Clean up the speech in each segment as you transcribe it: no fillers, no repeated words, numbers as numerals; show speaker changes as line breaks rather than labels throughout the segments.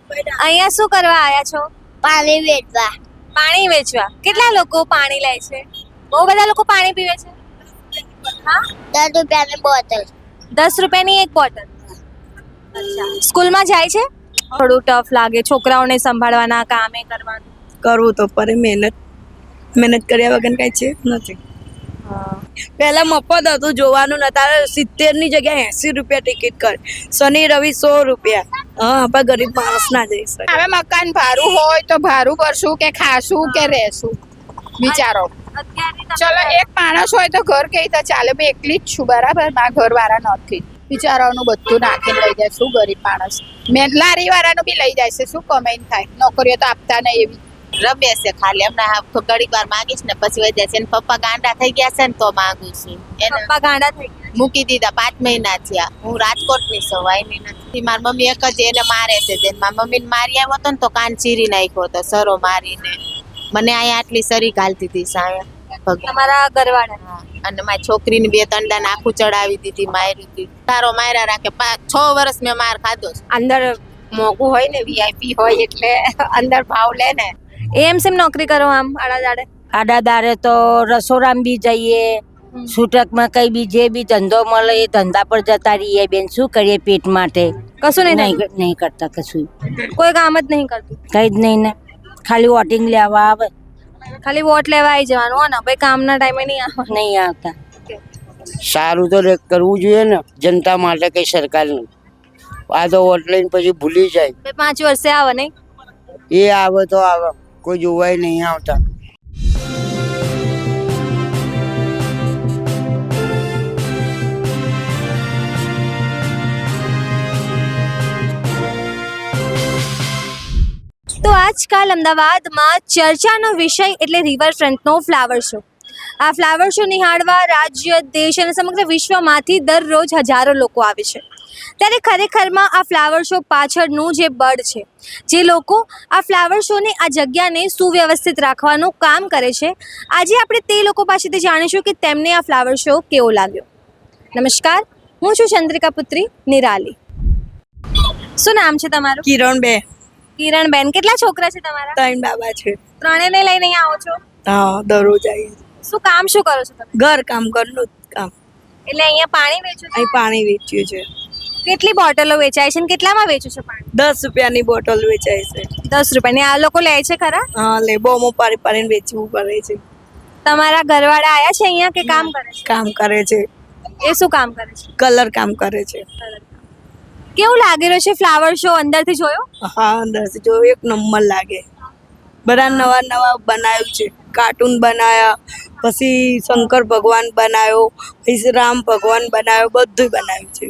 અહીંયા શું કરવા આવ્યા છો?
પાણી વેચવા.
પાણી વેચવા. કેટલા લોકો પાણી લે છે? બહુ બધા લોકો પાણી પીવે છે. હા,
10 રૂપિયાની બોટલ.
10 રૂપિયાની એક બોટલ. અચ્છા, સ્કૂલમાં જાય છે? થોડું ટફ લાગે છોકરાઓને સંભાળવાના, કામે કરવાનું.
કરવું તો પડે, મહેનત કર્યા વગર કઈ છે નથી. પહેલા મફત હતું જોવાનું, અત્યારે 70 ની જગ્યાએ 80 રૂપિયા ટિકિટ કરે. શનિ રવિ 100 રૂપિયા. હા, આપણે ગરીબ માણસ ના જઈ શકે.
હવે મકાન ભાડું હોય તો ભાડું ભરશું કે ખાશું કે રહેશું વિચારો. ચલો એક માણસ હોય તો ઘર કઈ તો ચાલે. મેં એકલી જ છું, બરાબર, મારા ઘરવાળા નથી. બિચારાઓનું બધું નાખીને લઈ જાય. શું ગરીબ માણસ? મેં લારી વાળાનું બી લઈ જાય છે. શું કમાઈને થાય? નોકરીઓ તો આપતા નહીં એવી.
રમે છે ખાલી. હમણાં ઘડીક વાર માંગીશ ને પછી વહી જાય છે. એના પપ્પા ગાંડા થઈ ગયા છે ને તો માંગુ છું. એને
પપ્પા ગાંડા થઈ ગયા.
મૂકી દીધા 5 મહિના થયા. હું રાજકોટની છું, વાયની નથી. મારી મમ્મી એક જ એને મારે છે. મારી મમ્મીને મારી આવ્યો હતો ને તો કાન ચીરી નાખ્યો હતો સરો મારીને. મને અહીંયા આટલી સરી ઘાલતી હતી સાયા.
તમારા ઘરવાળા?
અને મારી છોકરીને 2-3 દાન આખું ચડાવી દીધી, મારી હતી. તારો માર્યા રાખે. 6 વર્ષ મેં માર ખાધો.
અંદર મોંઘું હોય ને, વીઆઈપી હોય એટલે અંદર ભાવ લે ને.
એમ નોકરી કરો આમ આડાદાડે?
આડાદારે તો રસોડામાં બી જઈએ, છૂટકમાં કઈ બી જે બી ધંધો મળે એ ધંધા પર જતા રહીએ. બેન શું કરીએ પેટ માટે?
કશું નહીં
નહીં કરતા કશું.
કોઈ કામ જ નહીં કરતું?
કઈ જ નહીં ને, ખાલી વોટિંગ લેવા આવે.
ખાલી વોટ લેવા આવી જવાનું હો ને, ભાઈ કામના ટાઈમે નહીં આવવાનું.
નહીં આવતા.
સારું તો કરવું જોઈએ ને જનતા માટે, કઈ સરકારનું. આ તો વોટ લઈને પછી ભૂલી જાય.
5 વર્ષે આવે નહીં?
એ આવે તો આવે, કોઈ જોવાય નહીં આવતા.
તો આજકાલ અમદાવાદમાં ચર્ચાનો વિષય એટલે રિવરફ્રન્ટનો ફ્લાવર શો. આ ફ્લાવર શો નિહાળવા રાજ્ય, દેશ અને સમગ્ર વિશ્વમાંથી દરરોજ હજારો લોકો આવે છે. ત્યારે ખરેખરમાં આ ફ્લાવર શો પાછળનું જે બળ છે, જે લોકો આ ફ્લાવર શોને, આ જગ્યાને સુવ્યવસ્થિત રાખવાનું કામ કરે છે, આજે આપણે તે લોકો પાસેથી જાણીશું કે તેમને આ ફ્લાવર શો કેવો લાગ્યો. નમસ્કાર, હું છું ચંદ્રિકા પુત્રી નિરાલી. શું નામ છે તમારું? કિરણબેન. કેટલા છોકરા છે તમારા?
3 બાબા છે.
ત્રણેયને લઈને અહીં આવો છો?
હા, દરરોજ આવીએ.
શું કરો છો તમે?
ઘર કામ, ઘરનું કામ.
એટલે અહીંયા પાણી વેચો છો?
અહીં પાણી વેચ્યું છે.
કેટલી બોટલો વેચાય છે અને કેટલામાં વેચો છો પાણી?
10 રૂપિયાની બોટલ વેચાય છે.
10 રૂપિયાની. આ લોકો લે છે ખરા?
હા, લે બોમો પાડીને વેચવું પડે છે.
તમારા ઘરવાળા આયા છે અહીંયા કે કામ કરે છે?
કામ કરે છે.
એ શું કામ કરે છે?
કલર કામ કરે છે.
કેવું લાગી રહ્યું છે ફ્લાવર શો? અંદરથી જોયો?
હા, અંદરથી જો એક નંબર લાગે. બધા નવા બનાવ્યું છે. કાર્ટૂન બનાવ્યા, પછી શંકર ભગવાન બનાવ્યો, પછી રામ ભગવાન બનાવ્યો, બધું બનાવ્યું છે.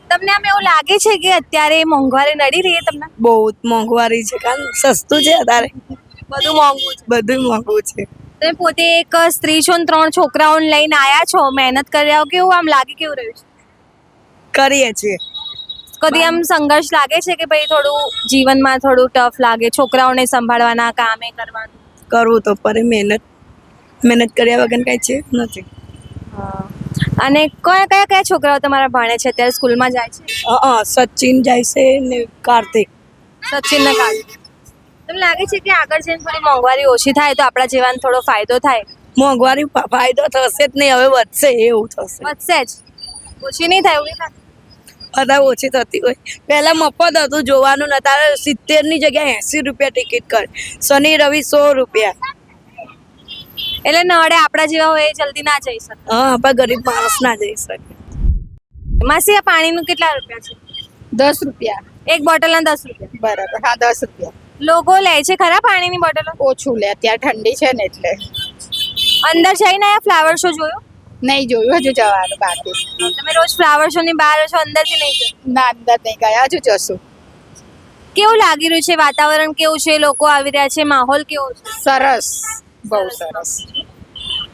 તમને આમ એવું લાગે છે કે અત્યારે મોંઘવારી નડી રહી છે તમને?
બહુ મોંઘવારી છે, કારણ સસ્તું છે અત્યારે.
બધું મોંઘું છે.
બધું મોંઘું છે.
તમે પોતે એક સ્ત્રી છો ને 3 છોકરાઓને લઈને આયા છો, મહેનત કરી આવો, કેવું આમ લાગે, કેવું રહ્યું છે?
કરીએ છીએ.
કદી આમ સંઘર્ષ લાગે છે કે ભાઈ થોડું જીવનમાં થોડું ટફ લાગે, છોકરાઓને સંભાળવાના, કામે કરવાનું?
કરવું તો પડે, મહેનત કર્યા વગર કઈ છે નથી.
અને કયા છોકરાઓ તમારા ભણે છે અત્યારે, સ્કૂલમાં જાય છે?
સચિન જાય છે ને કાર્તિક.
સચિન ને કાર્તિક. તમને લાગે છે કે આગળ જઈને થોડી મોંઘવારી ઓછી થાય તો આપણા જીવન થોડો ફાયદો થાય?
મોંઘવારી ફાયદો થશે જ નહીં, હવે વધશે, એવું થશે.
વધશે જ, ઓછી નહીં થાય? એવું નહીં?
બધા ઓછી થતી હોય. પહેલા મફત હતું જોવાનું, અત્યારે 70 ની જગ્યાએ 80 રૂપિયા ટિકિટ કરે. શનિ રવિ 100 રૂપિયા.
એટલે નડે આપણા જેવા હોય એ જલ્દી ના જઈ શકે.
હા, આપણે ગરીબ માણસ ના જઈ શકે.
માસી, આ પાણીનું કેટલા રૂપિયા છે?
10 રૂપિયા.
એક બોટલના 10 રૂપિયા?
બરાબર. હા, 10 રૂપિયા.
લોકો લે છે ખરા પાણીની બોટલો?
ઓછું લે, અત્યારે ઠંડી છે ને એટલે.
અંદર જઈને આ ફ્લાવર શો જોયો?
નહીં જોયું, હજુ જવાનું બાકી.
તમે રોજ ફ્લાવર શો ની બહાર છો, અંદરથી નહીં જોયું?
ના, અંદર નહીં ગયા, હજુ જશું.
કેવું લાગી રહ્યું છે? વાતાવરણ કેવું છે? લોકો આવી રહ્યા છે? માહોલ કેવો છે?
સરસ, બહુ સરસ.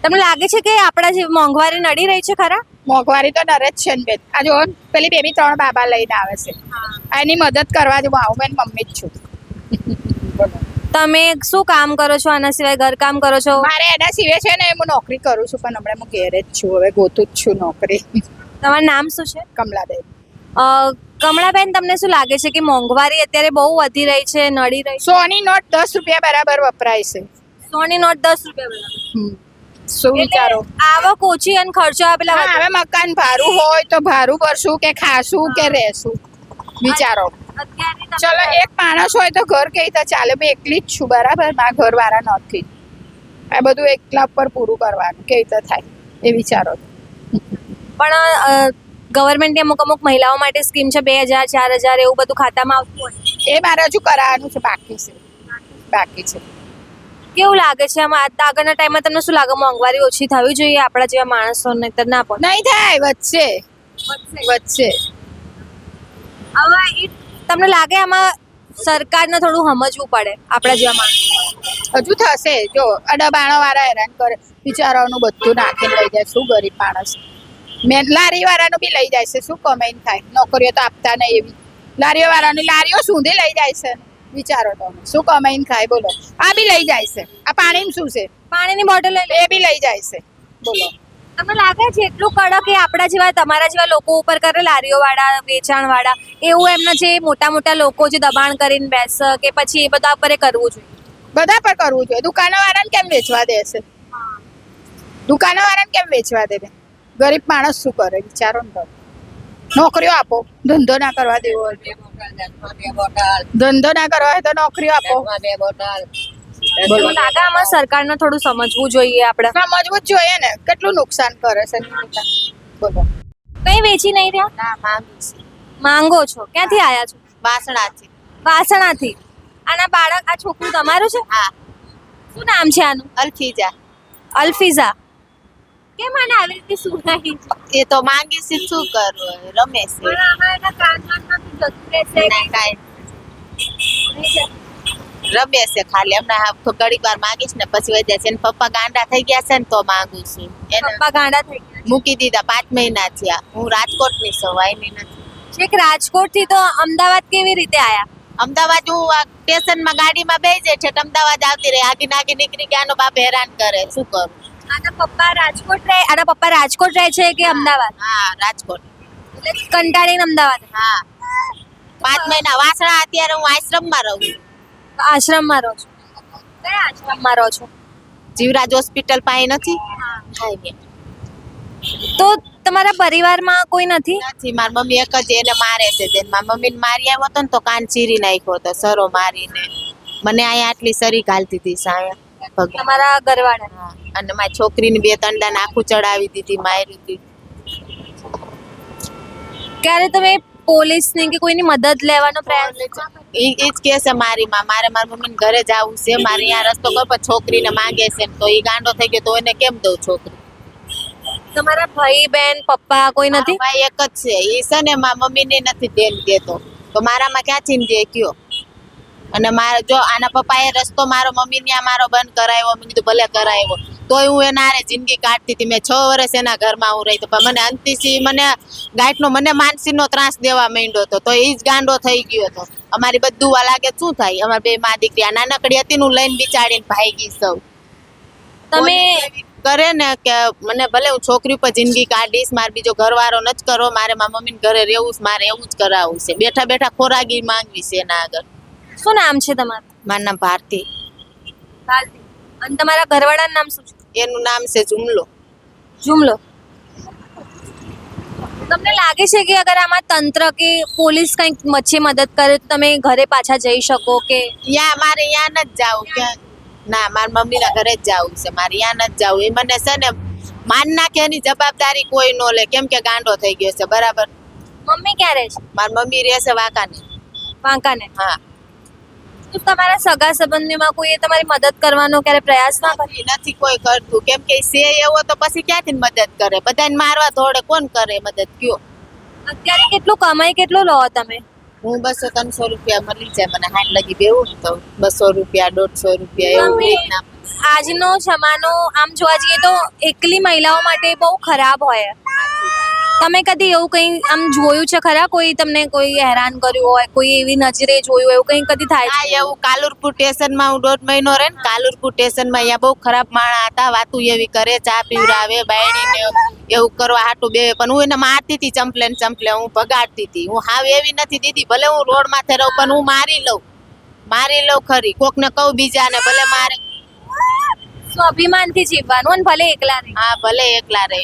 તમને લાગે છે કે આપણા જે મોંઘવારી નડી રહી છે ખરા?
મોંઘવારી તો ડરે જ છે ને બેન. આ જો પેલી બેબી 3 બાબા લઈને આવે છે, એની મદદ કરવા જ હું આવું. મેં મમ્મી જ છું.
તમે શું કામ કરો છો આના સિવાય? ઘરકામ કરો છો?
મારે એના સિવાય છે ને, હું નોકરી કરું છું, પણ હમણાં હું ઘેર જ છું. હવે ગોતું જ છું નોકરી.
તમારું નામ શું છે?
કમલાબેન.
કમળાબેન, તમને શું લાગે છે કે મોંઘવારી અત્યારે બહુ વધી રહી છે, નડી રહી છે?
સોની નોટ 10 રૂપિયા બરાબર વપરાય છે.
સોની નોટ 10 રૂપિયા બરાબર.
શું વિચારો?
એટલે આવક ઓછી અને ખર્ચો આપેલા
હા, હવે મકાન ભાડું હોય તો ભાડું ભરશું કે ખાશું કે રહેશું વિચારો. ચલો એક માણસ હોય તો ઘર કઈ રીતે ચાલે? મેં એકલી જ છું, બરાબર, મારા ઘરવાળા નથી. આ બધું એકલા પર પૂરું કરવાનું કેવી રીતે થાય એ વિચારો.
પણ ગવર્મેન્ટની અમુક અમુક મહિલાઓ માટે સ્કીમ છે, 2000 4000 એવું બધું ખાતામાં આવતું હોય.
એ મારે હજુ કરાવવાનું છે, બાકી છે.
કેવું લાગે છે આમાં આગળના ટાઈમમાં? તમને શું લાગે, મોંઘવારી ઓછી થવી જોઈએ આપણા જેવા માણસોને? તો ના પણ
નહીં થાય, વચ્ચે
હવે તમને લાગે આમાં સરકારને થોડું સમજવું પડે આપણા જેવા માણસો?
હજુ થશે. જો અડબાણો વાળા હેરાન કરે, બિચારાઓનું બધું નાખીને લઈ જાય. શું ગરીબ માણસ? મેં લારી વાળાનું બી લઈ જાય છે. શું કમાઈને થાય? નોકરીઓ તો આપતા નહીં એવી. લારીઓ વાળાની લારીઓ સુધી લઈ જાય છે. વિચારો તો શું કમાઈને ખાય? બોલો. આ બી લઈ જાય છે. આ પાણીમાં શું છે?
પાણીની બોટલ
એ બી લઈ જાય છે. બોલો.
તમને લાગે છે એટલું કડક એ આપણા જેવા તમારા જેવા લોકો ઉપર કરે, લારીઓ વાળા, વેચાણ વાળા, એવું એમના જે મોટા મોટા લોકો જે દબાણ કરીને બેસે કે પછી એ બધા પર કરવું જોઈએ?
બધા પર કરવું જોઈએ. દુકાનો વાળાને કેમ વેચવા દે છે? દુકાનો વાળાને કેમ વેચવા દે? ગરીબ માણસ શું કરે? વિચારો ને. નોકરીઓ આપો. ધંધો ના કરવા દેવો હોય, ધંધો ના કરવા હોય તો નોકરીઓ આપો.
મને લાગે આમાં સરકારને થોડું સમજવું જોઈએ આપણે.
સમજવું જ જોઈએ ને, કેટલું નુકસાન કરે છે. બોલો.
કઈ વેચી નહીં રહ્યા?
ના માંગુ છું.
માંગો છો? ક્યાંથી આયા છો?
વાસણાથી.
વાસણાથી. આના બાળક, આ છોકરું તમારું છે?
હા.
શું નામ છે આનું?
અલ્ફીજા.
અલ્ફીઝા. કેમ આને આવી રીતે સુનાઈ છે?
એ તો માંગી છે, શું કરવું? રમે છે.
પણ આમાં એના કાનમાં નથી જતું રહેશે.
ના કાંઈ રમે છે ખાલી. હમણાં ઘડીક વાર માંગીશ ને પછી વહી જાય છે. એના પપ્પા ગાંડા થઈ ગયા છે ને તો માંગુ છું. એને
પપ્પા ગાંડા થઈ ગયા.
મૂકી દીધા 5 મહિના થયા. હું રાજકોટની સવાઈની નથી.
છેક રાજકોટ થી તો અમદાવાદ કેવી રીતે આયા?
અમદાવાદ હું આ સ્ટેશનમાં ગાડીમાં બેસી જાય છે, અમદાવાદ આવતી રહી. આગી નીકળી ગયા, આનો બાપ હેરાન કરે. શું કરું?
આના પપ્પા રાજકોટ રહે છે કે અમદાવાદ?
હા, રાજકોટ.
એટલે કંટાળીને અમદાવાદ.
હા, 5 મહિના. વાસણા અત્યારે હું આશ્રમમાં રહું છું.
આશ્રમમાં રહો છો? કયા આશ્રમમાં રહો છો?
જીવરાજ હોસ્પિટલ પાસે નથી? હાઈ
તો તમારા પરિવારમાં કોઈ નથી?
નથી. મારી મમ્મી એક જ એને મારે છે. મારી મમ્મીને મારી આવ્યો હતો ને તો કાન ચીરી નાખ્યો હતો સરો મારીને. મને અહીંયા આટલી સરી ઘાલતી હતી સાયા.
તમારા ઘરવાળા?
હા. અને મારી છોકરીને 2 તંડા આખું ચડાવી દીધી, મારી હતી.
ક્યારે તમે પોલીસની કે કોઈની મદદ લેવાનો પ્રયાસ?
એ જ કે છે મારી મમ્મીને ઘરે જવું છે. મારે અહીંયા રસ્તો કર, પણ છોકરીને માંગે છે ને તો એ ગાંડો થઈ ગયો તો એને કેમ દઉં છોકરી?
તમારા ભાઈ બહેન પપ્પા કોઈ નથી?
ભાઈ એક જ છે. એ છે ને મારા મમ્મીને નથી દેન દેતો, તો મારામાં ક્યાંથી ને દે કયો? અને મારે જો આના પપ્પાએ રસ્તો મારો મમ્મી ત્યાં મારો બંધ કરાવ્યો. મેં કીધું ભલે કરાવ્યો, તોય હું એના હારે જિંદગી કાઢતી હતી. મેં 6 વર્ષ એના ઘરમાં હું રહી તો પણ મને અંતિસી મને ગાંઠનો મને માનસીનો ત્રાસ દેવા માંડ્યો હતો, તો એ જ ગાંડો થઈ ગયો હતો. અમારી બધું લાગે શું થાય? અમારી 2 માં દીકરી આ નાનકડી હતી, હું લઈને બિચાડીને ભાગી સૌ.
તમે
કરે ને કે મને ભલે હું છોકરી પર જિંદગી કાઢીશ, મારે બીજો ઘરવાળો ન જ કરો, મારે મારા મમ્મીને ઘરે રહેવું છે, મારે એવું જ કરાવવું છે. બેઠા બેઠા ખોરાકી માંગવી છે એના આગળ.
શું નામ છે તમારું?
મારું નામ ભારતી.
અને તમારા ઘરવાળાનું નામ શું છે?
એનું નામ છે જુમલો.
જુમલો. તમને લાગે છે કે અગર આમાં તંત્ર કે પોલીસ કંઈક વચ્ચે મદદ કરે તો તમે ઘરે પાછા જઈ શકો કે?
મારે ત્યાં નથી જવું કે ના, મારા મમ્મીના ઘરે જ જવું છે. મારે ત્યાં નથી જવું. એ મને છે ને માન નાખે એની જવાબદારી કોઈ ન લે, કેમ કે ગાંડો થઈ ગયો છે. બરાબર.
મમ્મી ક્યાં રહે છે?
મારી મમ્મી રહે છે
વાંકાને.
હા.
તો તમારા સગા સંબંધીમાં કોઈએ તમારી મદદ કરવાનો ક્યારે પ્રયાસ ના કર્યો?
નથી કોઈ કરતું, કેમ કે છે એવો તો પછી ક્યાંથી મદદ કરે? બધાને મારવા દોડે, કોણ કરે મદદ કયો?
અત્યારે કેટલું કમાઈ કેટલું લો તમે?
હું 200-300 રૂપિયા મળી જાય મને. હાટ લગી બેવું ને તો 200 રૂપિયા 150 રૂપિયા એવું રીતના.
આજનો જમાનો આમ જોવા જઈએ તો એકલી મહિલાઓ માટે બહુ ખરાબ હોય. તમે કદી એવું કંઈ આમ જોયું છે ખરા, કોઈ તમને કોઈ હેરાન કર્યું હોય, કોઈ એવી નજરે જોયું હોય, એવું કંઈ કદી થાય
હા
છે?
એવું કાલુરપુર સ્ટેશનમાં હું 1.5 મહિનો રહે ને કાલુરપુર સ્ટેશનમાં અહીંયા બહુ ખરાબ માણસ હતા, વાતું એવી કરે, ચા પીવડાવે, બાયડીને એવું કરવા હાટું બે, પણ હું એને મારતી હતી ચંપલે ને ચંપલે, હું ભગાડતી હતી. હું હાવ એવી નથી દીદી, ભલે હું રોડ માથે રહું પણ હું મારી લઉં ખરી, કોકને કહું બીજાને ભલે મારે.
સ્વાભિમાનથી જીવવાનું અને ભલે એકલા નહીં.
હા ભલે એકલા રહે,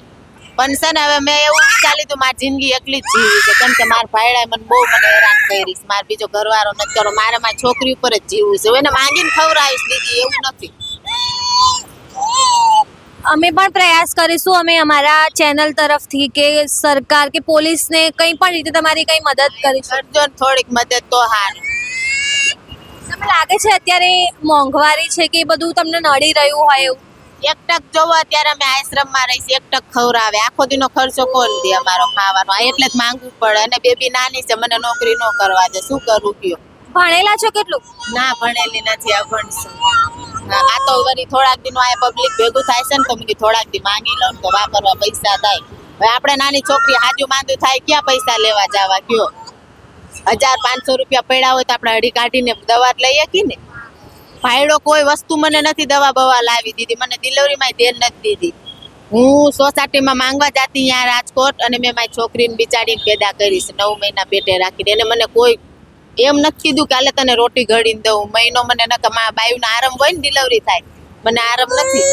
પણ છે ને હવે મેં એવું વિચારી લીધું મારી જિંદગી એકલી જ જીવી છે, કેમ કે મારા ભાઈડાએ મને બહુ હેરાન કરીશ, મારો બીજો ઘરવાળો નથી કરો, મારે મારી છોકરી ઉપર જ જીવવું છે. હું એને માંગીને ખવડાવીશ દીદી, એવું નથી.
અમે પણ પ્રયાસ કરીશું, અમે અમારા ચેનલ તરફથી કે સરકાર કે પોલીસને કંઈ પણ રીતે તમારી કંઈ મદદ કરીશું.
કરજો ને થોડીક મદદ તો હારું.
તમને લાગે છે અત્યારે મોંઘવારી છે કે એ બધું તમને નડી રહ્યું હોય એવું?
એક ટક જોવો અત્યારે અમે આશ્રમમાં રહીશ, એક ટક ખવડાવે, આખો દીનો ખર્ચો કોણ દે અમારો ખાવાનો, એટલે જ માંગવું પડે. અને બેબી નાની છે, મને નોકરી ન કરવા દે, શું કરું કયો?
ભણેલા છો કેટલું?
ના ભણેલી નથી, અભણ છું. આ તો વળી થોડાક દિનો આ પબ્લિક ભેગું થાય છે ને, તો મેં કીધું થોડાક દી માંગી લઉં તો વાપરવા પૈસા થાય. હવે આપણે નાની છોકરી હાજુ માંદું થાય, ક્યાં પૈસા લેવા જવા કયો? 1,000-500 રૂપિયા પડ્યા હોય તો આપણે અડી કાઢીને દવા લઈએ કી ને. ભાઈડો કોઈ વસ્તુ મને નથી દવા બવા લાવી દીધી, મને ડિલિવરીમાં ધ્યાન નથી દીધી. હું સોસાયટીમાં માંગવા જતી ત્યાં રાજકોટ, અને મેં મારી છોકરીને બિચારીને પેદા કરીશ 9 મહિના પેટે રાખીને. એને મને કોઈ એમ નથી કીધું કે હાલે તને રોટી ઘડીને દઉં, મહિનો મને ન કે મારા બાયુનો આરામ હોય ને ડિલિવરી થાય, મને આરામ નથી.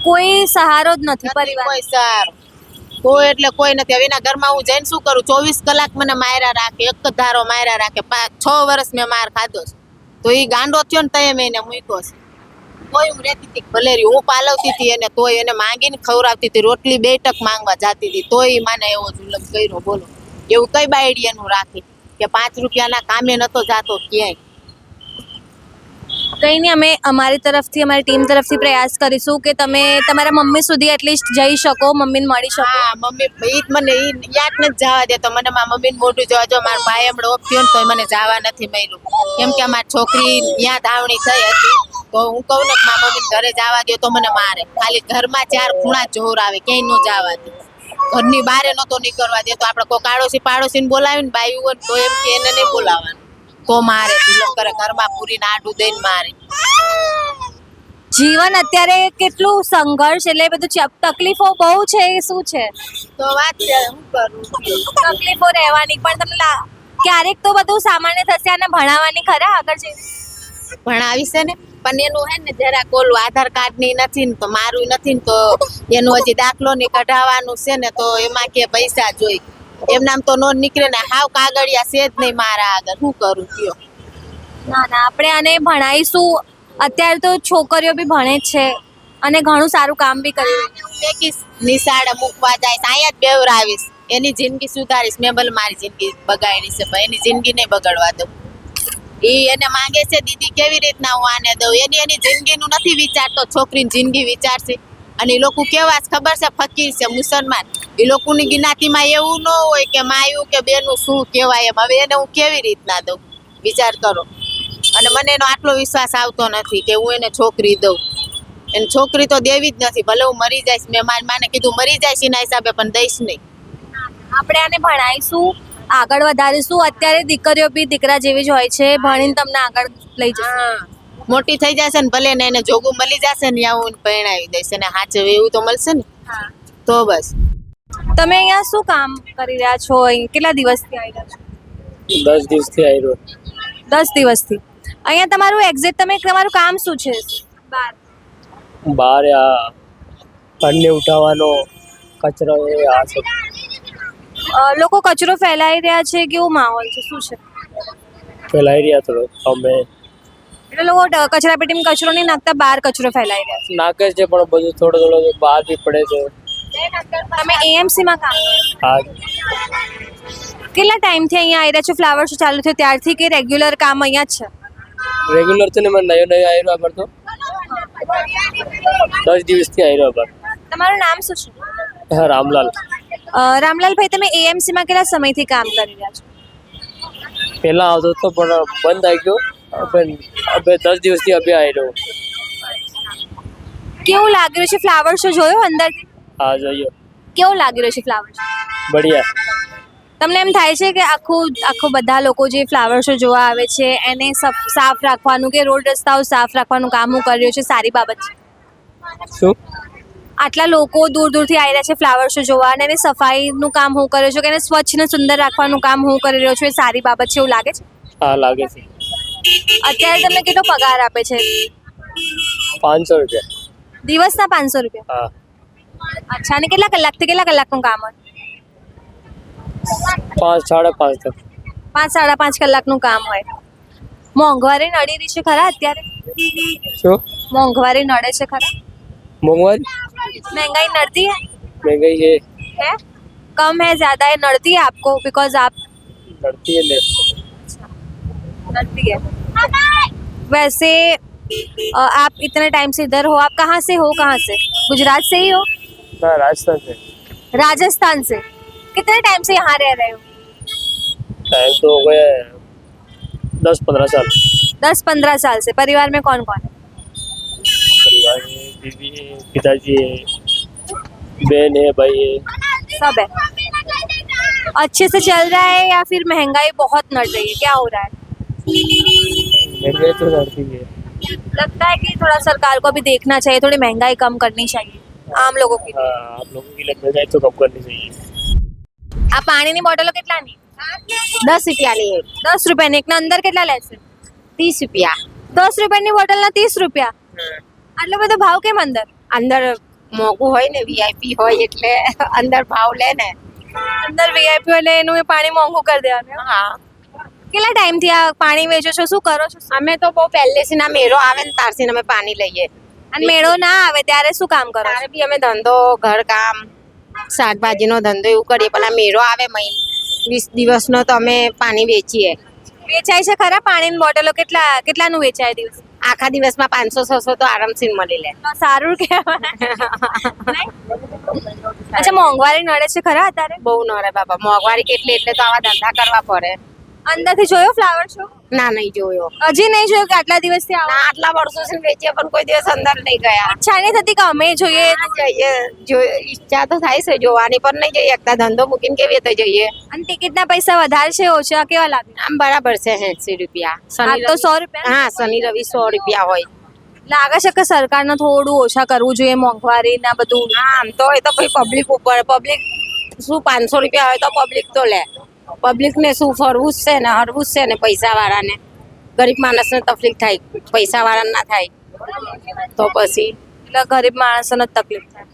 કોઈ સહારો જ નથી પરિવાર.
કોઈ સારું કોઈ એટલે કોઈ નથી. હવે એના ઘરમાં હું જઈને શું કરું? 24 કલાક મને માર્યા રાખે, એક જ ધારો માર્યા રાખે. 6 વર્ષ મેં માર ખાધો છે, તો એ ગાંડો થયો ને તય મેં એને મૂક્યો છે. તોય હું રહેતી હતી ભલેરી, હું પાલવતી હતી એને, તોય એને માંગીને ખવડાવતી હતી, રોટલી 2 ટક માંગવા જતી હતી, તોય મને એવો જુલમ કર્યો. બોલો એવું કઈ બાયડી એનું રાખી કે 5 રૂપિયાના કામે નતો જાતો ક્યાંય.
કંઈ નહીં, અમે અમારી તરફથી અમારી ટીમ તરફથી પ્રયાસ કરીશું કે તમે તમારા મમ્મી સુધી એટલીસ્ટ જઈ શકો, મમ્મીને મળી શકો.
હા મમ્મી ઈ જ મને ઈ યાદ નથી જવા દેતો, મને મારા મમ્મીને મોઢું જોવા જો. મારા ભાઈ હમણાં ઓફ થયો ને તો મને જવા નથી મળ્યું, કેમ કે અમારી છોકરી ત્યાં ધાવણી થઈ હતી. તો હું કહું ને કે મારા મમ્મીને ઘરે જવા દે તો મને મારે. ખાલી ઘરમાં 4 ખૂણા જોર આવે, ક્યાંય ન જવા દે, ઘરની બહાર નતો નીકળવા દે. તો આપણે કોઈ આડોશી પાડોશીને બોલાવીને બાયું હોય તો એમ કે એને નહીં બોલાવવાનું, તો મારે ઢીલો કરે, ઘરમાં પૂરીને આડું દઈને મારે.
જીવન અત્યારે કેટલું સંઘર્ષ, એટલે બધું તકલીફો બહુ છે, એ શું છે?
તો વાત છે, શું કરું?
તકલીફો રહેવાની, પણ તમને ક્યારેક તો બધું સામાન્ય થશે. અને ભણાવવાની ખરા આગળ જઈને
ભણાવી છે ને, પણ એનું હે ને જરાક ઓલું આધાર કાર્ડ ની નથી ને, તો મારું નથી ને, તો એનું હજી દાખલો ની કઢાવવાનું છે ને, તો એમાં કે પૈસા જોઈ. એમ નામ તો નો નીકળે ને, હાવ કાગળિયા છે જ નહીં મારા આગળ, શું કરું કયો?
ના ના, આપણે આને ભણાવીશું. અત્યારે તો છોકરીઓ બી ભણે જ છે અને ઘણું સારું કામ બી કરી રહી છે.
કે નિશાળે મૂકવા જાય, અહીંયા જ બેવરાવીશ, એની જિંદગી સુધારીશ. મેં ભલે મારી જિંદગી બગાડી છે, પણ એની જિંદગી નહીં બગાડવા દઉં. એ એને માંગે છે દીદી કેવી રીતના હું આને દઉં, એની જિંદગીનું નથી વિચારતો, છોકરીની જિંદગી વિચારશે. અને એ લોકો કેવા ખબર છે, ફકીર છે, મુસલમાન. એ લોકોની જ્ઞાતિમાં એવું ન હોય કે માયું કે બેનું શું કહેવાય એમ. હવે એને હું કેવી રીતના દઉં, વિચાર કરો. અને મને એનો આટલો વિશ્વાસ આવતો નથી કે હું એને છોકરી દઉં. એને છોકરી તો દેવી જ નથી, ભલે હું મરી જઈશ. મેં મારી માને કીધું મરી જઈશ એના હિસાબે, પણ દઈશ નહીં.
આપણે આને ભણાવીશું, આગળ વધારીશું. અત્યારે દીકરીઓ બી દીકરા જેવી જ હોય છે, ભણીને તમને આગળ લઈ જશે.
મોટી થઈ જશે ને, ભલે ને એને જોગું મળી જશે ને, ત્યાં હું પરણાવી દઈશ. અને હાચવે એવું તો મળશે ને, તો બસ.
તમે અહીંયા શું કામ કરી રહ્યા છો? કેટલા દિવસથી આવી રહ્યા છો?
10 દિવસથી આવી રહ્યો.
10 દિવસથી અહીંયા તમારું એક્ઝેક્ટ તમારું કામ શું છે?
બહાર આ અન્ય ઉઠાવવાનો કચરો એ આ છે.
લોકો કચરો ફેલાઈ રહ્યા છે, કેવો માહોલ છે, શું છે?
ફેલાઈ રહ્યા થોડો અમે
એટલે લોકો કચરા પેટીમાં કચરો નહીં નાખતા, બહાર કચરો ફેલાઈ રહ્યા છે.
નાખે છે, પણ બધું થોડો થોડો બહાર બી પડે છે.
તમે એએમસીમાં કામ કરો?
હા,
કેટલા ટાઈમથી અહીંયા આવી રહ્યા છો? ફ્લાવર શો ચાલુ થયો ત્યારથી કે રેગ્યુલર કામ અહીંયા જ છે?
રેગ્યુલર છે ને, મને નયો આવી રહ્યો પર તો 10 દિવસથી આવી રહ્યો પર.
તમારું નામ શું છે?
હા, રામલાલ.
રામલાલભાઈ, તમે એએમસીમાં કેટલા સમયથી કામ કરી રહ્યા છો?
પહેલા આવતો હતો પણ બંધ આવી ગયો. હવે 10 દિવસથી અભી આવી રહ્યો.
કેવું લાગી રહ્યું છે? ફ્લાવર શો જોયો અંદરથી?
હા, જોઈએ.
કેવું લાગી રહ્યું છે ફ્લાવર શો?
બઢિયા.
તમને એમ થાય છે કે આખું બધા લોકો જે ફ્લાવર શો જોવા આવે છે એને સાફ રાખવાનું કે રોડ રસ્તાઓ સાફ રાખવાનું કામ હું કરી રહ્યો છે સારી બાબત છે?
શું?
આટલા લોકો દૂર દૂરથી આવી રહ્યા છે ફ્લાવર શો જોવા અને એની સફાઈનું કામ હું કર્યો છું કે એને સ્વચ્છ ને સુંદર રાખવાનું કામ હું કરી રહ્યો છું એ સારી બાબત છે એવું લાગે છે?
હા લાગે છે.
અત્યારે તમને કેટલો પગાર આપે છે?
500 રૂપિયા.
દિવસના 500 રૂપિયા?
હા.
અચ્છા, અને કેટલા કલાકથી કેટલા કલાકનું કામ હોય?
5 5:30 તક.
5 5.5 કલાકનું કામ હોય. મોંઘવારી નડી રહી છે ખરા અત્યારે?
શું?
મોંઘવારી નડે છે ખરા?
મોંઘવારી
महंगाई नड़ती है?
महंगाई है,
कम है ज्यादा है? नड़ती है आपको बिकॉज आप
बढ़ती है ले.
नड़ती है। वैसे आप इतने टाइम से इधर हो, आप कहाँ से हो? कहाँ से? गुजरात से ही हो?
ना राजस्थान से.
राजस्थान से? कितने टाइम से यहाँ रह रहे हो?
टाइम तो हो गया 10-15 साल.
10 15 साल से। परिवार में कौन कौन है?
परिवार में बीवी है, पिताजी है, बहन है, भाई है.
सब है। अच्छे से चल रहा है या फिर महंगाई बहुत नड़ रही है? क्या हो रहा है?
महंगाई तो बढ़ती है.
लगता है कि थोड़ा सरकार को भी देखना चाहिए, थोड़ी महंगाई कम करनी चाहिए आम लोगों की।
हाँ, आप लोगों की लिए महंगाई तो कम करनी चाहिए.
આ પાણીની બોટલો કેટલાની?
10 રૂપિયાની એક.
10 રૂપિયાની એકના અંદર કેટલા લેશે?
30 રૂપિયા.
10 રૂપિયાની બોટલના 30 રૂપિયા? આટલો બધો ભાવ કેમ અંદર?
અંદર મોંઘું હોય ને, VIP હોય એટલે અંદર ભાવ લે ને.
અંદર વીઆઈપી એટલે એનું એ પાણી મોંઘું કરી દેવાનું?
હા,
કેટલા ટાઈમથી આ પાણી વેચો છો? શું કરો છો?
અમે તો બહુ પહેલેથી ના મેળો આવે ને તારથી અમે પાણી લઈએ.
અને મેળો ના આવે ત્યારે શું કામ કરો છો?
ત્યારે બી અમે ધંધો, ઘર કામ, શાકભાજીનો ધંધો એવું કરીએ. પેલા મેળો આવે 20 દિવસનો તો અમે પાણી વેચીએ.
વેચાય છે ખરા પાણીની બોટલો? કેટલાનું વેચાય દિવસ?
આખા દિવસમાં 500-600 તો આરામથી મળી લે.
તો સારું કહેવાય. અચ્છા, મોંઘવારી નડે છે ખરા અત્યારે?
બહુ નડે બાબા, મોંઘવારી કેટલી એટલે તો આવા ધંધા કરવા પડે.
અંદરથી જોયો ફ્લાવર શો?
ના, નહીં જોયો.
હજી નહીં જોયો કે આટલા દિવસથી આવો?
ના, આટલા વર્ષોથી વેચીએ પણ કોઈ દિવસ અંદર નહીં ગયા.
ઈચ્છા નહીં થતી કે અમે જોઈએ?
ઈચ્છા તો થાય છે જોવાની, પણ નહીં જઈએ એકતા. ધંધો મૂકીને કેવી રીતે જઈએ?
અને ટિકિટના પૈસા વધારે છે ઓછા કેવા લાગે?
આમ બરાબર છે 80 રૂપિયા.
આ તો 100 રૂપિયા?
હા, શનિ રવિ 100 રૂપિયા હોય.
લાગે છે કે સરકારને થોડું ઓછા કરવું જોઈએ મોંઘવારી ના બધું?
હા, આમ તો એ તો ભાઈ પબ્લિક ઉપર. પબ્લિક શું 500 રૂપિયા હોય તો પબ્લિક તો લે. પબ્લિક ને શું ફરવું જ છે ને, હરવું જ છે ને. પૈસા વાળાને, ગરીબ માણસને તકલીફ થાય, પૈસા વાળાને ના થાય તો પછી
એટલે ગરીબ માણસોને જ તકલીફ થાય.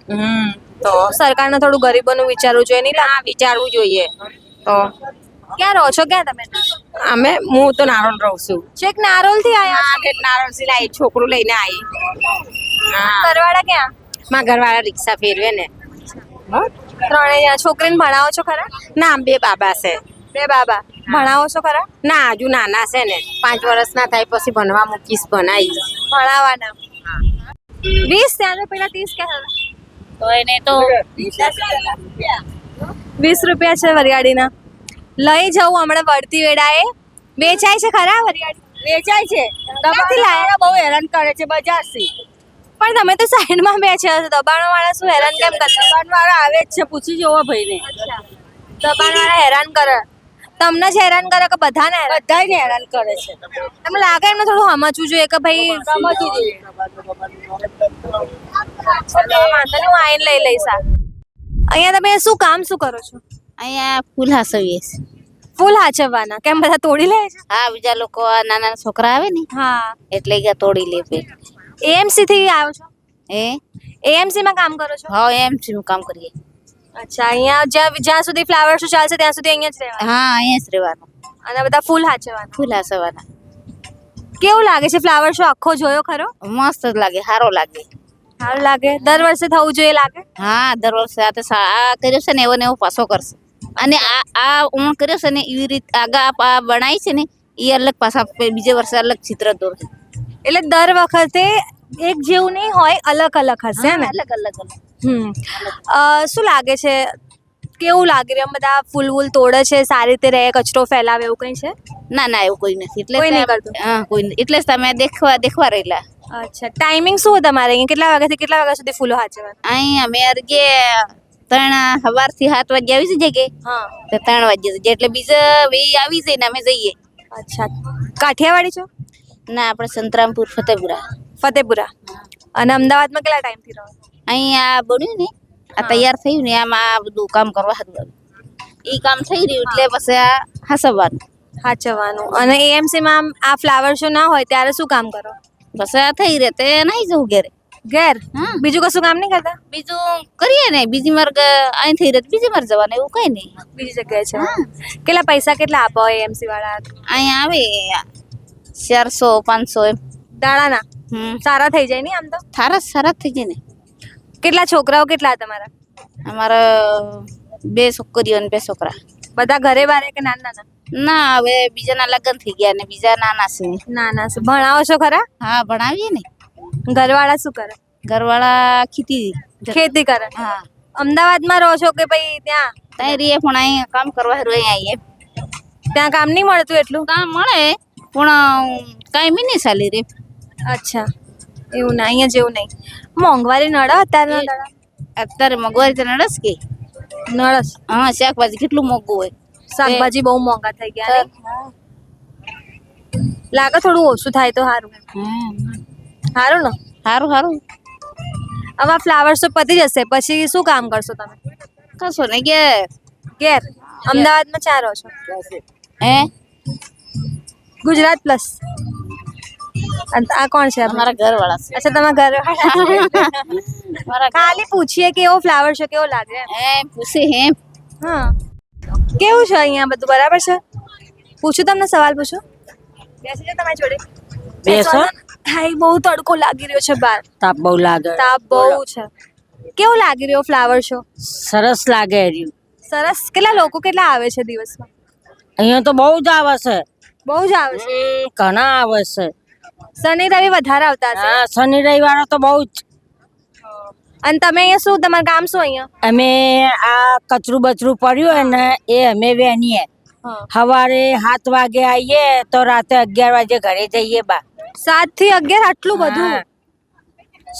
તો
સરકારને થોડું ગરીબોનું વિચારવું જોઈએ નહીં?
ના વિચારવું જોઈએ. તો
ક્યાં રહો છો? ક્યાં તમે?
હું તો નારોલ રહું છું.
છેક નારોલ થી આયા?
હા, એટલે નારોલ થી લાવી, છોકરું લઈને આવી. હા,
ઘરવાળા ક્યાં?
મારા ઘરવાળા રિક્ષા ફેરવે ને.
ત્રણેય છોકરીને ભણાવો છો ખરા?
ના, 2 બાબા છે.
2 બાબા ભણાવો છો ખરા?
ના, હજુ નાના છે ને. 5 વર્ષ ના થાય પછી ભણવા મૂકીશ, ભણાવીશ.
ભણાવવાના? 20 ત્યાં તો પેલા 30 કે
તો એને તો
20 રૂપિયા છે વરિયાળીના. લઈ જવું હમણાં વળતી વેળાએ. વેચાય છે ખરા વરિયાળી?
વેચાય છે.
ક્યાંથી લાયા?
બહુ હેરાન કરે છે બજારથી.
પણ તમે તો સાઈડમાં બેઠા છો. દબાણ વાળા શું હેરાન કેમ કરતા?
દુકાનવાળા આવે જ છે, પૂછી જોવો ભાઈને.
દબાણ વાળા હેરાન કરે? તમને જ હેરાન કરે કે બધાને હેરાન?
બધાયને હેરાન કરે છે.
તમને લાગે એમને થોડું સમજવું જોઈએ કે ભાઈ
સમજી જોઈએ.
વાંધો નહીં, હું આઈને લઈ લઈશ. અહીંયા તમે શું કરો છો?
અહીંયા ફૂલ હાસવીએ છે.
ફૂલ હાચવવાના? કેમ બધા તોડી લે છે?
હા, બીજા લોકો નાના છોકરા આવે ને
હા.
એટલે કે તોડી લે પે.
એએમસી થી આવો છો?
એ
એએમસી માં કામ કરો છો?
હા, એમ છે કામ કરીએ.
અચ્છા, અહીંયા જ્યાં સુધી ફ્લાવર શો ચાલશે ત્યાં સુધી અહીંયા જ રહેવાનું?
હા, અહીંયા જ રહેવાનું.
અને બધા ફૂલ હાચવવાના?
ફૂલ હાસવાના.
કેવું લાગે છે ફ્લાવર શો? આખો જોયો ખરો?
મસ્ત જ લાગે, સારો લાગે.
સારું લાગે? દર વર્ષે થવું જોઈએ લાગે?
હા, દર વર્ષે આ કર્યો છે ને એવો ને એવો પાછો કરશે. અને આ હું કર્યો છે ને એવી રીતે આગા આ બનાવી છે ને એ અલગ પાછા બીજે વર્ષે અલગ ચિત્ર દોરશે.
એટલે દર વખતે એક જેવું નહીં હોય, અલગ અલગ હશે ને?
અલગ અલગ.
શું લાગે છે, કેવું લાગી રહ્યું? બધા ફૂલ વૂલ તોડે છે, સારી રીતે રહે, કચરો ફેલાવે એવું કંઈ છે?
ના ના, એવું કોઈ નથી. એટલે
કોઈ નહીં કરતું?
હા, કોઈ નથી. એટલે જ તમે દેખવા રહેલા.
અચ્છા, ટાઈમિંગ શું તમારે અહીંયા? કેટલા વાગ્યાથી કેટલા વાગ્યા સુધી ફૂલો હાચવવાના?
અહીં અમે અરગે
સવારથી 7 વાગે આવી જઈએ કે
હા
તો 3 વાગે જઈએ એટલે બીજા વે આવી જાય ને અમે જઈએ.
અચ્છા કાઠિયાવાડી છો?
ના આપણે સંતરામપુર ફતેપુરા
ફતેપુરા. અને અમદાવાદમાં કેટલા ટાઈમથી રહો?
અહીંયા બન્યું ને આ તૈયાર થયું ને આમાં આ બધું કામ કરવા હતું. ઈ કામ થઈ રહ્યું એટલે પછી આ હસવાનું
સાચવવાનું. અને એએમસીમાં આ ફ્લાવર શો ના હોય ત્યારે શું કામ કરો?
પછી આ થઈ રહે તે નહીં જવું ઘેરે.
ઘેર
હા.
બીજું કશું કામ નહીં કરતા?
બીજું કરીએ ને બીજી માર્ગ અહીં થઈ રહે તો બીજી માર્ગ જવાનું એવું કઈ નહીં.
બીજી જગ્યાએ છે. કેટલા પૈસા કેટલા આપો એએમસી વાળા?
અહીંયા આવે 400-500 એમ.
દાડાના સારા થઈ જાય નહીં આમ તો?
સારા થઈ જાય ને.
કેટલા છોકરાઓ કેટલા તમારા?
અમારા 2 છોકરીઓ અને 2 છોકરા.
બધા ઘરે બારે કે નાના નાના?
ના હવે બીજાના લગ્ન થઈ ગયા ને બીજા નાના છે.
નાના છે. ભણાવો છો ખરા?
હા ભણાવીએ ને.
ઘરવાળા શું કરે?
ઘરવાળા
ખેતી કરે.
હા
અમદાવાદમાં રહો છો કે ભાઈ ત્યાં?
ત્યાં રહીએ પણ અહીં કામ કરવા હારું અહીં આવીએ.
ત્યાં કામ નહીં મળતું એટલું?
કામ મળે પણ કાંઈ નહીં ચાલી રે.
અચ્છા એવું ના, અહીંયા જેવું નહીં. મોંઘવારી નડે અત્યારે?
અત્યારે મોંઘવારી તો નડસ કે
નડસ.
હા શાકભાજી કેટલું મોંઘું હોય.
શાકભાજી બહુ મોંઘા થઈ ગયા નહીં? લાગે થોડું ઓછું થાય તો સારું. સારું ને?
સારું
હવે ફ્લાવર શો પતી જશે પછી શું કામ કરશો તમે?
કશો ને કે
ઘેર અમદાવાદમાં ચાર રહો છો?
હે
ગુજરાત પ્લસ. આ કોણ છે?
અમારા ઘરવાળા છે.
અચ્છા તમારા ઘર
મારા
ખાલી પૂછીએ કે એવો ફ્લાવર શો કેવો લાગે?
પૂછે હે.
હા કેવું છે અહીંયા બધું બરાબર છે? પૂછું તમને સવાલ પૂછું? બેસી જાઓ તમારી જોડે.
બેસો.
હાય બહુ તડકો લાગી રહ્યો છે બહાર.
તાપ બહુ લાગે.
તાપ બહુ છે. કેવું લાગી રહ્યો ફ્લાવર શો?
સરસ લાગે રહ્યું.
સરસ. કેટલા લોકો કેટલા આવે છે દિવસમાં?
અહીંયા તો બહુ જ આવે છે.
બહુ જ આવે છે.
ઘણા આવે છે.
શનિ રવિ વધારે આવતા હશે.
હા શનિ રવિવારે તો બહુ જ.
અને તમે અહીંયા શું, તમારું કામ શું અહીંયા?
અમે આ કચરું બચરું પડ્યું હોય ને એ અમે વેણીએ. સવારે 7 વાગે આવીએ તો રાતે 11 વાગે ઘરે જઈએ બા.
7 થી 11 આટલું બધું?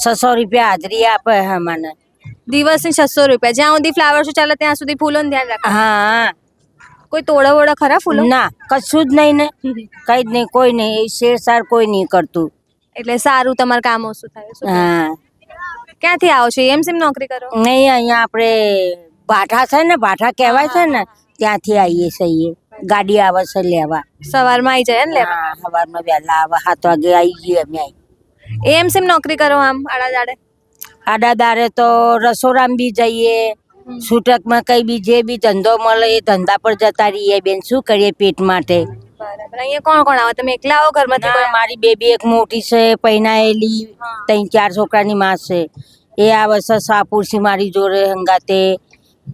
600 રૂપિયા હાજરી આપે અમને.
દિવસની 600 રૂપિયા. જ્યાં સુધી ફ્લાવર શો ચાલે ત્યાં સુધી ફૂલોનું ધ્યાન રાખો?
હા.
કોઈ તોડા વોડા ખરા ફૂલો?
ના કશું જ નહીં ને. કઈ જ નહીં, કોઈ નહીં. શેરસાર કોઈ નહીં કરતું.
એટલે સારું તમારું કામ ઓછું થાય.
હા.
ક્યાંથી આવો છો? એમસી નોકરી કરો?
નહીં અહીંયા આપણે ભાઠા છે ને, ભાઠા કહેવાય છે ને ત્યાંથી આવીએ છીએ. ગાડી આવે છે લેવા.
સવારમાં આવી જાય ને લેવા?
હા સવારમાં વહેલા આવે. 7 વાગે આવી જઈએ અમે.
એમસી નોકરી કરો આમ આડાદાડે?
આડાદારે તો રસોરામ બી જઈએ. છૂટકમાં કઈ બી જે બી ધંધો મળે એ ધંધા પર જતા રહીએ બેન. શું કરીએ પેટ માટે?
બરાબર. અહીંયા કોણ કોણ આવે? તમે એકલા આવો ઘરમાંથી?
ના, મારી બેબી એક મોટી છે પૈણાયેલી, 3-4 છોકરાની માં છે. એ આવે છે સાપુરથી મારી જોડે હંગાતે.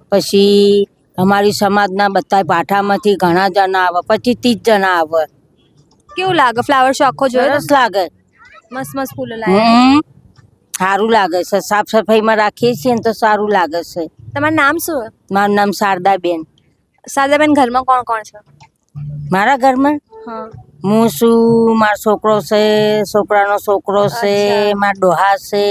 પછી અમારી સમાજના બધા ભાઠામાંથી ઘણા જણા આવે. 25-30 જણા આવે.
કેવું લાગે ફ્લાવર શો આખો જોયો?
સરસ લાગે.
મસ્ત મસ્ત ફૂલો લાગે.
સારું લાગે છે. સાફ સફાઈમાં રાખીએ છીએ ને તો સારું લાગે છે.
તમારું નામ શું?
મારું નામ શારદાબેન.
શારદાબેન ઘરમાં કોણ કોણ છે?
મારા ઘરમાં
હા
હું છું, મારો છોકરો છે, છોકરાનો છોકરો છે, મારા ડોહા છે.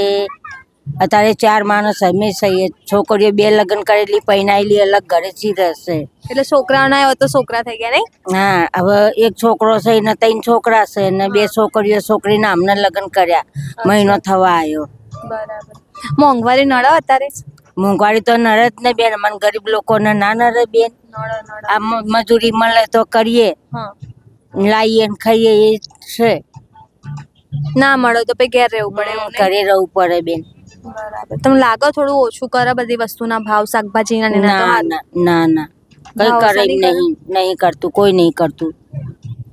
અત્યારે 4 માણસ અમે છીએ. છોકરીઓ 2 લગ્ન કરેલી પૈણાયેલી અલગ ઘરેથી રહેશે.
એટલે છોકરાઓના હોય તો છોકરા થઈ ગયા નહીં?
હા હવે એક છોકરો છે ને 3 છોકરા છે ને 2 છોકરીઓ. છોકરીના અમને લગ્ન કર્યા. મહિનો થવા આવ્યો.
બરાબર. મોંઘવારી નડે અત્યારે?
મોંઘવારી તો નડે જ ને બેન. મને ગરીબ લોકોને ના નડે બેન. આ મજૂરી મળે તો કરીએ, લાવીએ ને ખાઈએ એ છે.
ના મળે તો પછી ઘેર રહેવું પડે.
ઘરે રહેવું પડે બેન.
બરાબર. તમને લાગે થોડું ઓછું કરે બધી વસ્તુના ભાવ, શાકભાજીના ને એના તો
ના
હાલ?
ના ના કઈ
ભાવ
કરે
ઓછા
નહીં. નહીં કરતું, કોઈ નહીં કરતું.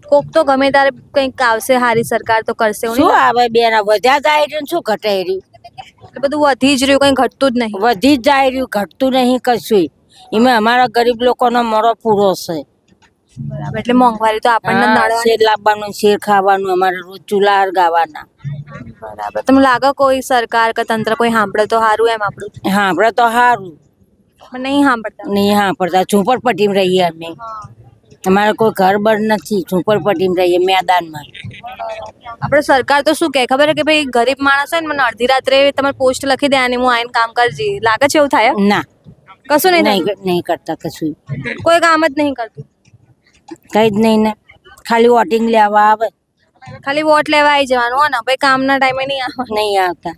કોક તો ગમે ત્યારે કંઈક આવશે હારી સરકાર તો કરશે એવું
શું
નહીં?
આવે બેન? આ વધ્યા જાય રહ્યું ને શું ઘટે રહ્યું?
એટલે બધું વધી જ રહ્યું, કંઈ ઘટતું જ નહીં.
વધી જ જાય રહ્યું, ઘટતું નહીં કશું. એમાં અમારા ગરીબ લોકોનો મોરો પૂરો છે.
બરાબર. એટલે મોંઘવારી તો આપણને
હા,
નડવાની.
શેર લાવવાનું, શેર ખાવાનું, અમારે રોજ ચૂલા હરગાવાના.
બરાબર. તમને લાગે કોઈ સરકાર કે તંત્ર કોઈ સાંભળે તો સારું એમ આપણું?
હા આપણે તો સારું.
પણ નહીં સાંભળતા.
નહીં સાંભળતા. ઝૂંપડપટ્ટીમાં રહીએ અમે. અમારે કોઈ ઘર બર નથી. ઝૂંપડપટ્ટીમાં રહીએ મેદાનમાં.
આપણે સરકાર તો શું કહે ખબર છે કે ભાઈ ગરીબ માણસ હોય ને મને અડધી રાત્રે તમારે પોસ્ટ લખી દે અને હું આઈને કામ કરજી. લાગે છે એવું થાય?
ના
કશું નહીં
નહીં
થતું?
નહીં કરતા કશું
કોઈ કામ જ નહીં કરતું?
કઈ જ નહીં ને ખાલી વોટિંગ લેવા આવે
ખાલી વોટ લેવા આવી જવાનું હો ને ભાઈ, કામના ટાઈમે નહીં આવવાનું.
નહીં આવતા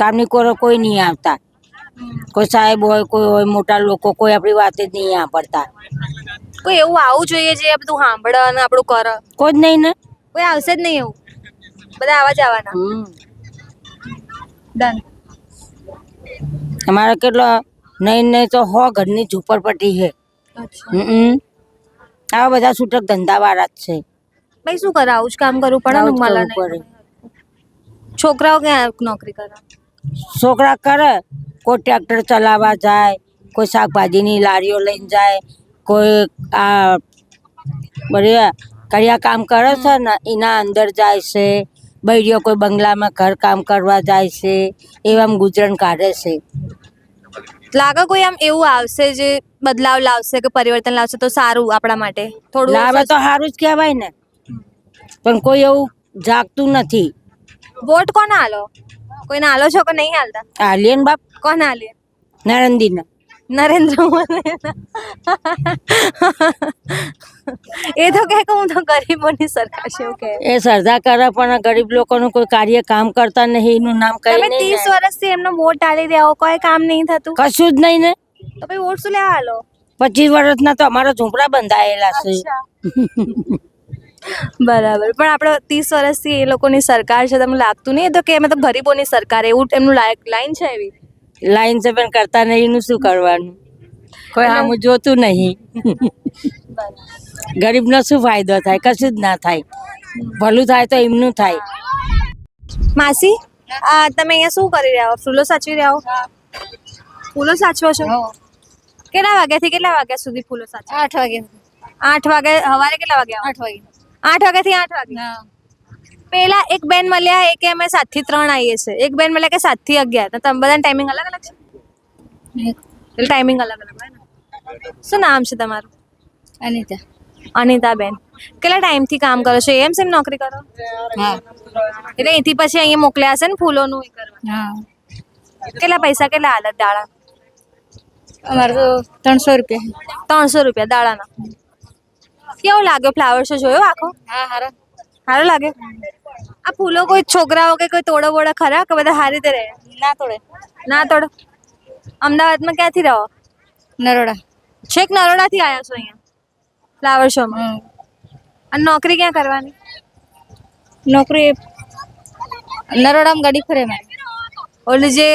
કામની કોઈ નહીં આવતા કોઈ સાહેબ હોય કોઈ હોય મોટા લોકો કોઈ આપણી વાત જ નહીં સાંભળતા
કોઈ એવું આવવું જોઈએ જે આ બધું સાંભળે અને આપણું કરે.
કોઈ જ નહીં ને
કોઈ આવશે જ નહીં એવું, બધા આવા જ આવવાના.
હમ.
ડન.
અમારે કેટલો નહીં નહીં તો 100 ઘરની ઝૂંપડપટ્ટી છે. આવા બધા છૂટક ધંધાવાળા જ છે.
ભાઈ શું કરે, આવું જ કામ કરવું પડે ને.
આવું જ
મળે
કરવું
નહીં. છોકરાઓ ક્યાં નોકરી કરે?
છોકરા કરે કોઈ ટ્રેક્ટર ચલાવવા જાય, કોઈ શાકભાજીની લારીઓ લઈને જાય, કોઈ આ બધી કડિયા કામ કરે છે ને એના અંદર જાય છે, બૈરીઓ કોઈ બંગલામાં ઘર કામ કરવા જાય છે, એવા ગુજરાન કાઢે છે.
લાગે કોઈ આમ એવું આવશે જે બદલાવ લાવશે કે પરિવર્તન લાવશે તો સારું આપણા માટે થોડું.
લાવે તો સારું જ કહેવાય ને, પણ કોઈ એવું જાગતું નથી.
વોટ કોને આલો? કોઈને આલો છો કે નહીં આલતા?
આલિયન બાપ
કોને આલીએ?
નરેન્દ્રને
નરેન્દ્ર મોદી. એ તો કહે કે હું તો ગરીબોની સરકાર છે એવું કહે.
એ સરદા કરે પણ ગરીબ લોકોનું કોઈ કાર્ય કામ કરતા નહીં, એનું નામ કઈ
તમે
નહીં
30 વર્ષથી એમનો વોટ આલી રહ્યા હો, કોઈ કામ નહીં થતું
કશું જ નહીં ને.
તો પછી વોટ શું લેવા આલો?
25 વર્ષના તો અમારા ઝૂંપડા બંધાયેલા છે.
બરાબર, પણ આપણે 30 વર્ષથી એ લોકોની સરકાર છે, તમને લાગતું નહીં એ તો કે અમે તો ગરીબોની સરકાર, એવું એમનું લાઈન છે એવી?
લાઈન છે પણ કરતા નહીં, એનું શું કરવાનું? કોઈ આમ જોતું નહીં. ગરીબનો શું ફાયદો થાય? કશું જ ના થાય. ભલું થાય તો એમનું થાય.
માસી, તમે અહીંયા શું કરી રહ્યા હો? ફૂલો સાચવી રહ્યા હો? ફૂલો સાચવો છો? કેટલા વાગ્યાથી કેટલા વાગ્યા સુધી ફૂલો સાચવો?
8 વાગે.
8 વાગે. સવારે કેટલા વાગે આવો?
8 વાગે.
8 વાગ્યાથી 8 વાગે. પેલા એક બેન મળ્યા એ કે અમે 7 થી 3 આવીએ છીએ, એક બેન મળ્યા કે 7 થી 11. તો તમે બધાની ટાઈમિંગ અલગ અલગ છે? એટલે ટાઈમિંગ અલગ અલગ હોય ને. શું નામ છે તમારું?
અનિતા.
અનિતાબેન. કેટલા ટાઈમથી કામ કરો છો? એમ સેમ નોકરી કરો?
હા.
એટલે અહીંથી પછી અહીંયા મોકલ્યા હશે ને ફૂલોનું એ કરવા?
હા.
કેટલા પૈસા કેટલા હાલત દાડા?
અમારે તો 300 રૂપિયા.
300 રૂપિયા દાડાના. કેવું લાગ્યો ફ્લાવર શો જોયો આખો?
હા, હારા.
સારું લાગે? આ ફૂલો કોઈ છોકરાઓ કે કોઈ તોડો બોડો ખરા કે બધા સારી રીતે રહે?
ના તોડે.
ના તોડો. અમદાવાદમાં ક્યાંથી રહો?
નરોડા.
છેક નરોડાથી આવ્યા છો અહીંયા ફ્લાવર શોમાં? અને નોકરી ક્યાં કરવાની?
નોકરી નરોડામાં ગાડી ફરે મારી.
ઓલી જે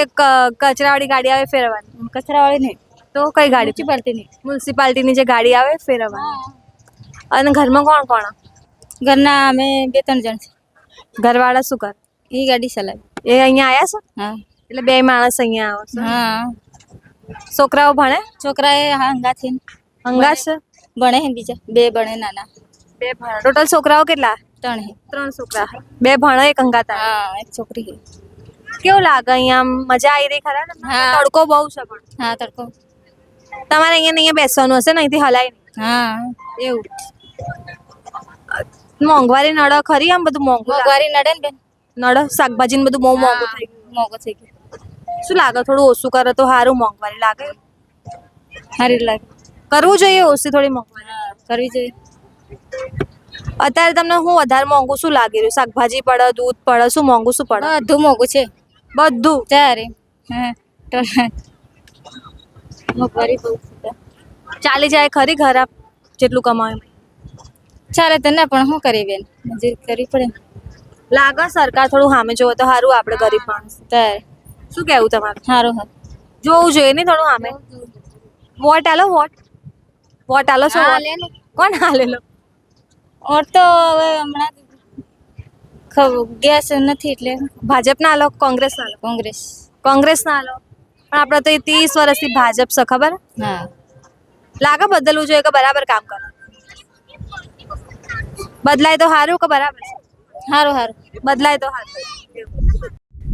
કચરાવાળી ગાડી આવે ફેરવાની?
કચરાવાળી નહીં
તો કઈ ગાડી?
મ્યુનિસિપાલિટીની.
મ્યુનિસિપાલિટીની જે ગાડી આવે ફેરવાની. અને ઘરમાં કોણ કોણ?
ઘરના અમે 2-3 જણ છે.
ઘરવાળા શું કરે?
એ ગાડી ચલાવે.
એ અહીંયા આવ્યા છો?
હા.
એટલે 2 માણસ અહીંયા આવો છો?
હા.
છોકરાઓ ભણે?
છોકરા એ હંગાથી
હંગાત છે?
ભણે છે બીજા 2 ભણે નાના.
2 ભણે. ટોટલ છોકરાઓ કેટલા?
3 છે.
3 છોકરા. 2 ભણે, 1 હંગાત આવે.
હા, એક છોકરી છે.
કેવું લાગે અહીંયા? આમ મજા આવી રહી ખરા તમને?
હા.
તડકો બહુ છે પણ.
હા, તડકો.
તમારે અહીંયા બેસવાનું હશે ને, અહીંથી હલાય નહીં?
હા.
એવું. મોંઘવારી નડે ખરી? આમ બધું મોંઘું લાગે?
મોંઘવારી નડે ને બેન.
નડે. શાકભાજી બધું બહુ મોંઘું થઈ ગયું.
મોંઘું થઈ ગયું.
શું લાગે થોડું ઓછું કરે તો સારું? મોંઘવારી લાગે?
સારી લાગે.
કરવું જોઈએ ઓછી થોડી મોંઘવારી?
કરવી જોઈએ.
અત્યારે તમને શું વધારે મોંઘું શું લાગી રહ્યું? શાકભાજી પડે, દૂધ પડે, શું મોંઘું શું પડે?
બધું મોંઘું છે.
બધું.
ત્યારે હા તો મોંઘવારી બહુ છે.
ચાલી જાય ખરી ઘર આપ જેટલું કમાય?
ચાલે તો ના, પણ શું કરીએ બેન, મજૂરી કરવી પડે.
લાગે સરકાર થોડું સામે જોવે તો સારું, આપણે ગરીબ માણસ.
ત્યારે
શું કેવું તમારું?
સારું હા
જોવું જોઈએ નહીં થોડું સામે? વોટ આલો. વોટ આલો છો? કોણ હાલેલો?
ઓર તો હવે હમણાં ગેસ નથી એટલે
ભાજપ ના આલો? કોંગ્રેસ ના આલો?
કોંગ્રેસ.
કોંગ્રેસ ના આલો. પણ આપણે તો 30 વર્ષથી ભાજપ છે, ખબર?
હા.
લાગે બદલવું જોઈએ કે બરાબર કામ કરે? બદલાય તો સારું કે બરાબર?
સારું સારું.
બદલાય તો સારું.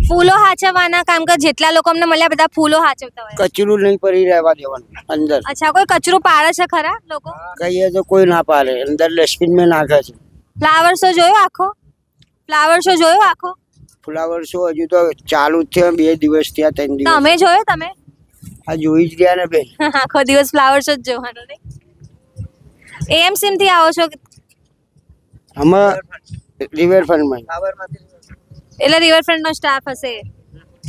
ફૂલો હાચવવાના કામ કે જેટલા લોકો અમને મળ્યા બધા ફૂલો હાચવતા હોય.
કચરું નહીં પડી રહેવા દેવાનું અંદર.
અચ્છા, કોઈ કચરું પાડે છે ખરા લોકો?
કહીએ તો કોઈ ના પાડે, અંદર ડસ્ટબિન માં નાખે છે.
ફ્લાવર શો જોયો આખો? ફ્લાવર શો જોયો આખો?
ફ્લાવર શો હજુ તો ચાલુ જ છે, 2 દિવસ થયા, 3 દિવસ.
તમે જોયો તમે?
આ જોઈ જ રહ્યા ને બેન.
આખો દિવસ ફ્લાવર શો જ જોવાનો નહીં? એએમસી થી આવો છો
અમે રિવરફ્રન્ટમાં
એટલે રિવરફ્રન્ટ નો સ્ટાફ હશે.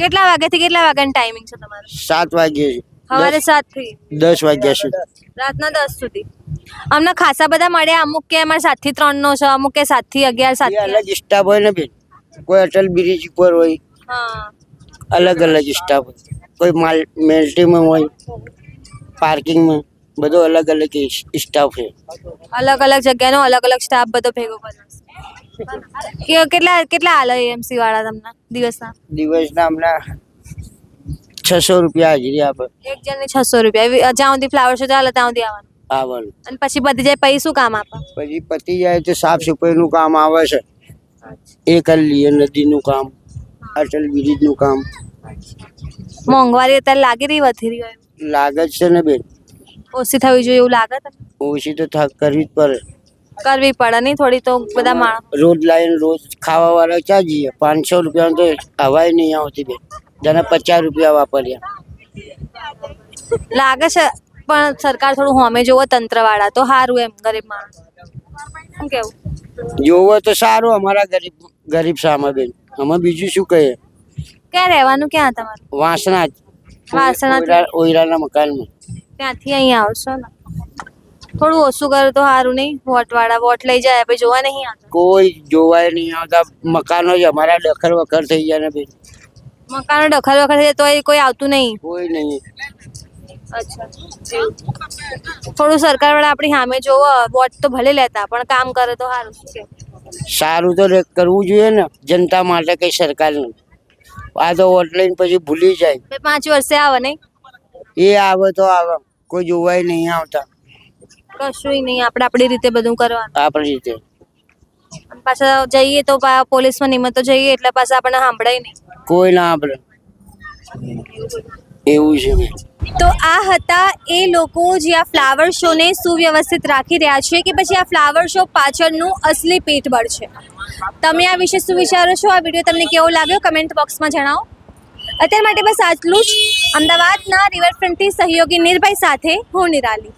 કેટલા વાગ્યાથી કેટલા વાગ્યાનો ટાઈમિંગ છે તમારો?
7 વાગ્યે
સવારે 7 થી
10 વાગ્યા સુધી.
રાતના 10 સુધી. અમને ખાસા બધા મળ્યા. અમુક કે અમારે 7 થી 3 નો છે, અમુક કે 7 થી 11, 7
એ
થી
અલગ સ્ટાફ હોય ને બેન, કોઈ અટલ બ્રિજ ઉપર હોય,
હા.
અલગ અલગ સ્ટાફ હોય, કોઈ મેલ્ટીમાં હોય, પાર્કિંગમાં, બધો અલગ અલગ સ્ટાફ છે.
અલગ અલગ જગ્યાનો અલગ અલગ સ્ટાફ બધો ભેગો કર્યો છે. કેટલા કેટલા હાલે એએમસી વાળા તમને દિવસના?
દિવસના હમણાં 600 રૂપિયા હાજરી આપે.
એક જણને 600 રૂપિયા. જ્યાં સુધી ફ્લાવર શો ચાલે ત્યાં સુધી આવવાનું,
આવવાનું.
અને પછી બધી જાય પછી શું કામ આપે?
પછી પતી જાય તો સાફ સફાઈનું કામ આવે છે, એ કરી લઈએ. નદીનું કામ, અટલ બ્રિજનું કામ.
મોંઘવારી અત્યારે લાગી રહી, વધી રહી હોય?
લાગે જ છે ને બેન,
ઓછી થવી જોઈએ એવું લાગે તમને?
ઓછી તો કરવી જ પડે.
કરવી પડે નહીં થોડી તો? બધા માણસ
રોજ લાઈન રોજ ખાવા વાળા ક્યાં જઈએ? 500 રૂપિયા તો હવાય નહીં આવતી બેન, જેને 50 રૂપિયા વાપર્યા.
લાગે છે, પણ સરકાર થોડું હોમે જોવો તંત્ર વાળા તો સારું, એમ ગરીબ માણસ. શું કેવું?
જોવો તો સારું અમારા ગરીબ સામા બેન. અમે બીજું શું કહીએ?
ક્યાં રહેવાનું? ક્યાં તમારું?
વાસણા જ.
વાસણા
ઓયરાના મકાનમાં.
ત્યાંથી અહીંયા આવશો ને? થોડું ઓછું કરે તો સારું નહીં? વોટ વાળા વોટ લઈ જાય પછી જોવા નહીં આવતા.
કોઈ જોવાય નહીં આવતા. મકાનો જ અમારા ડખર વખર થઈ ગયા ને બેન.
મકાનો ડખર વખર થઈ જાય તોય કોઈ આવતું નહીં?
કોઈ નહીં.
અચ્છા. થોડું સરકાર વાળા આપણી સામે જોવો. વોટ તો ભલે લેતા પણ કામ કરે તો સારું. શું કેવું?
સારું તો કરવું જોઈએ ને જનતા માટે, કઈ સરકારનું. આ તો વોટ લઈને પછી ભૂલી જાય.
5 વર્ષે આવે નહીં?
એ આવે તો આવે, કોઈ જોવાય નહીં આવતા.
કશું નહીં, આપણે આપણી રીતે બધું કરવાનું.
આપણી રીતે.
પાછા જઈએ તો પોલીસમાં નિમત તો જઈએ એટલે પાછા આપણને સાંભળાય નહીં.
કોઈ ના આપણે એવું છે બેન.
તો આ હતા એ લોકો જે આ ફ્લાવર શોને સુવ્યવસ્થિત રાખી રહ્યા છે, કે પછી આ ફ્લાવર શો પાછળનું અસલી પેટબળ છે. તમે આ વિશે શું વિચારો છો? આ વિડીયો તમને કેવો લાગ્યો કમેન્ટ બોક્સમાં જણાવો. અત્યાર માટે બસ આટલું જ. અમદાવાદના રિવરફ્રન્ટથી સહયોગી નિર્ભય સાથે હું નિરાલી.